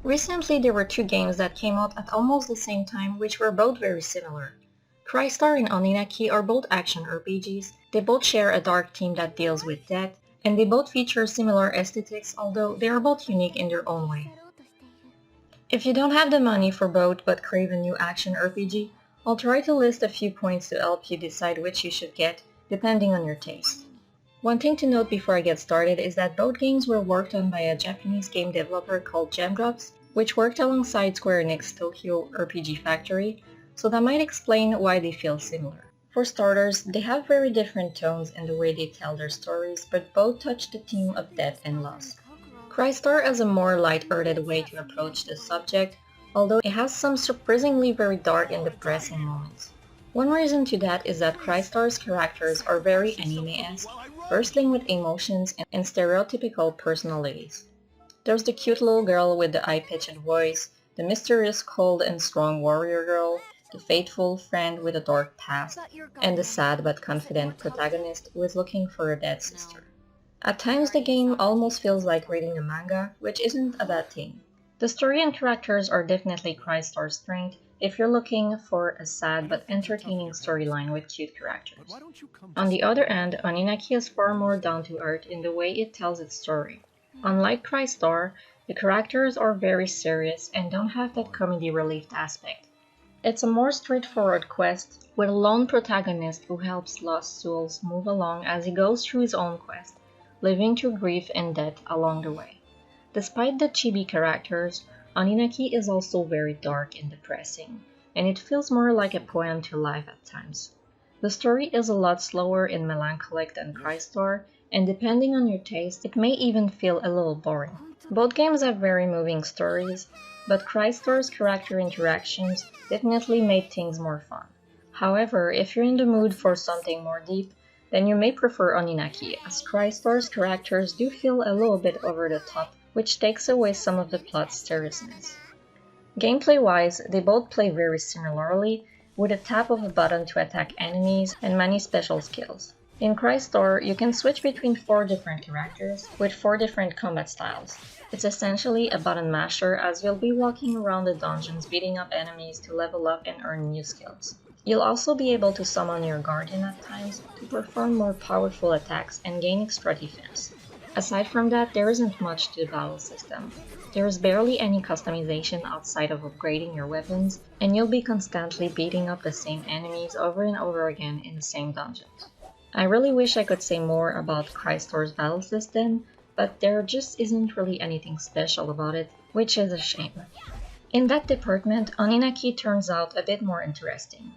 Recently, there were two games that came out at almost the same time which were both very similar. Crystar and Oninaki are both action RPGs, they both share a dark theme that deals with death, and they both feature similar aesthetics although they are both unique in their own way. If you don't have the money for both but crave a new action RPG, I'll try to list a few points to help you decide which you should get, depending on your taste. One thing to note before I get started is that both games were worked on by a Japanese game developer called Gemdrops, which worked alongside Square Enix Tokyo RPG Factory, so that might explain why they feel similar. For starters, they have very different tones in the way they tell their stories, but both touch the theme of death and loss. Crystar has a more light-hearted way to approach the subject, although it has some surprisingly very dark and depressing moments. One reason to that is that Crystar's characters are very anime-esque, bursting with emotions and stereotypical personalities. There's the cute little girl with the high-pitched voice, the mysterious cold and strong warrior girl, the faithful friend with a dark past, and the sad but confident protagonist who is looking for a dead sister. At times the game almost feels like reading a manga, which isn't a bad thing. The story and characters are definitely Crystar's strength if you're looking for a sad but entertaining storyline with cute characters. On the other hand, Oninaki is far more down to earth in the way it tells its story. Unlike Crystar, the characters are very serious and don't have that comedy relief aspect. It's a more straightforward quest with a lone protagonist who helps lost souls move along as he goes through his own quest, living through grief and death along the way. Despite the chibi characters, Oninaki is also very dark and depressing, and it feels more like a poem to life at times. The story is a lot slower and melancholic than Crystar, and depending on your taste, it may even feel a little boring. Both games have very moving stories, but Crystar's character interactions definitely made things more fun. However, if you're in the mood for something more deep, then you may prefer Oninaki, as Crystar's characters do feel a little bit over the top, which takes away some of the plot's seriousness. Gameplay-wise, they both play very similarly, with a tap of a button to attack enemies and many special skills. In Crystar, you can switch between 4 different characters, with 4 different combat styles. It's essentially a button masher as you'll be walking around the dungeons beating up enemies to level up and earn new skills. You'll also be able to summon your guardian at times to perform more powerful attacks and gain extra defense. Aside from that, there isn't much to the battle system. There is barely any customization outside of upgrading your weapons, and you'll be constantly beating up the same enemies over and over again in the same dungeons. I really wish I could say more about Crystar's battle system, but there just isn't really anything special about it, which is a shame. In that department, Oninaki turns out a bit more interesting.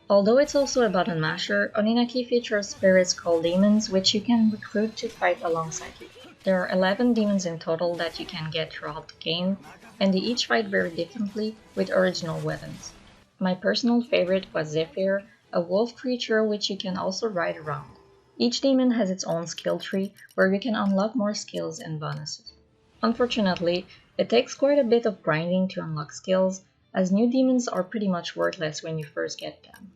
Although it's also a button masher, Oninaki features spirits called demons which you can recruit to fight alongside you. There are 11 demons in total that you can get throughout the game, and they each fight very differently with original weapons. My personal favorite was Zephyr, a wolf creature which you can also ride around. Each demon has its own skill tree where you can unlock more skills and bonuses. Unfortunately, it takes quite a bit of grinding to unlock skills, as new demons are pretty much worthless when you first get them.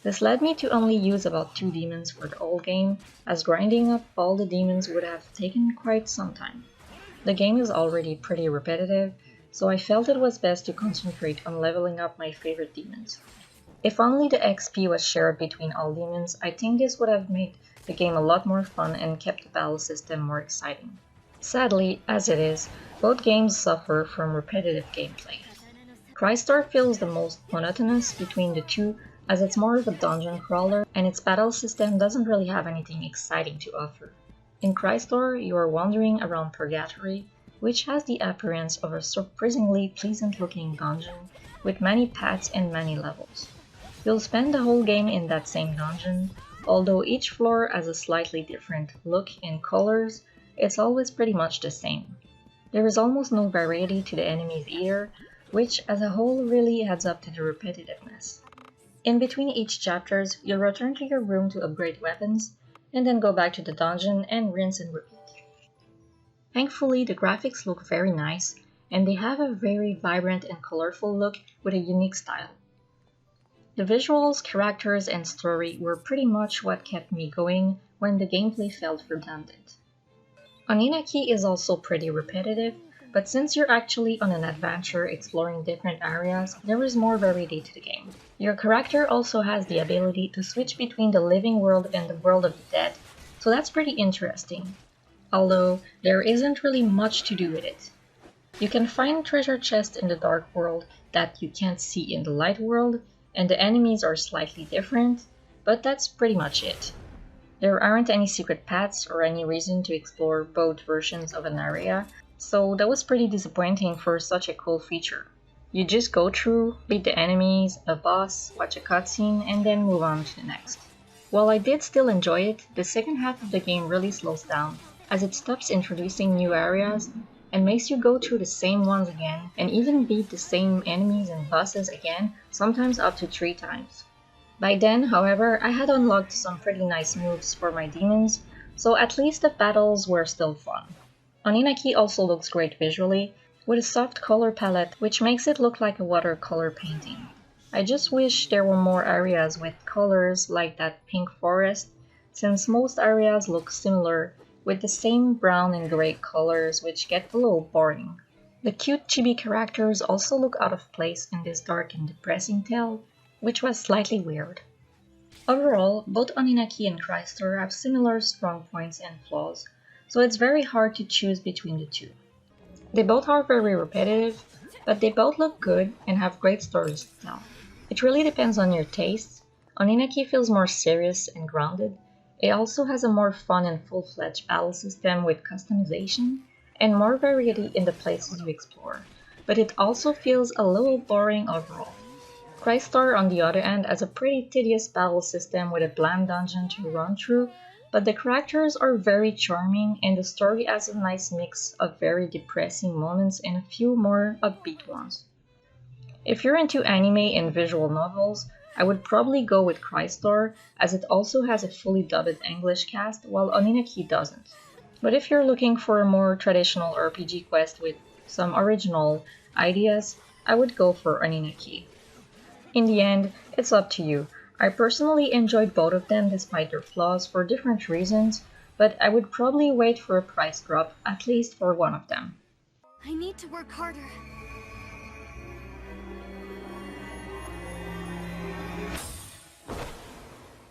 This led me to only use about 2 demons for the whole game, as grinding up all the demons would have taken quite some time. The game is already pretty repetitive, so I felt it was best to concentrate on leveling up my favorite demons. If only the XP was shared between all demons, I think this would have made the game a lot more fun and kept the battle system more exciting. Sadly, as it is, both games suffer from repetitive gameplay. Crystar feels the most monotonous between the two, as it's more of a dungeon crawler and its battle system doesn't really have anything exciting to offer. In Crystar, you are wandering around Purgatory, which has the appearance of a surprisingly pleasant looking dungeon with many paths and many levels. You'll spend the whole game in that same dungeon, although each floor has a slightly different look and colors, it's always pretty much the same. There is almost no variety to the enemies either, which as a whole really adds up to the repetitiveness. In between each chapters, you'll return to your room to upgrade weapons, and then go back to the dungeon and rinse and repeat. Thankfully, the graphics look very nice, and they have a very vibrant and colorful look with a unique style. The visuals, characters, and story were pretty much what kept me going when the gameplay felt redundant. Oninaki is also pretty repetitive, but since you're actually on an adventure exploring different areas, there is more variety to the game. Your character also has the ability to switch between the living world and the world of the dead, so that's pretty interesting. Although, there isn't really much to do with it. You can find treasure chests in the dark world that you can't see in the light world, and the enemies are slightly different, but that's pretty much it. There aren't any secret paths or any reason to explore both versions of an area, so that was pretty disappointing for such a cool feature. You just go through, beat the enemies, a boss, watch a cutscene, and then move on to the next. While I did still enjoy it, the second half of the game really slows down, as it stops introducing new areas and makes you go through the same ones again and even beat the same enemies and bosses again, sometimes up to 3 times. By then, however, I had unlocked some pretty nice moves for my demons, so at least the battles were still fun. Oninaki also looks great visually, with a soft color palette which makes it look like a watercolor painting. I just wish there were more areas with colors like that pink forest, since most areas look similar with the same brown and gray colors which get a little boring. The cute chibi characters also look out of place in this dark and depressing tale, which was slightly weird. Overall, both Oninaki and Crystor have similar strong points and flaws, so it's very hard to choose between the two. They both are very repetitive, but they both look good and have great stories to tell. It really depends on your tastes. Oninaki feels more serious and grounded. It also has a more fun and full-fledged battle system with customization and more variety in the places you explore, but it also feels a little boring overall. Crystar, on the other hand, has a pretty tedious battle system with a bland dungeon to run through, but the characters are very charming and the story has a nice mix of very depressing moments and a few more upbeat ones. If you're into anime and visual novels, I would probably go with Crystar, as it also has a fully dubbed English cast, while Oninaki doesn't. But if you're looking for a more traditional RPG quest with some original ideas, I would go for Oninaki. In the end, it's up to you. I personally enjoyed both of them despite their flaws for different reasons, but I would probably wait for a price drop, at least for one of them. I need to work harder.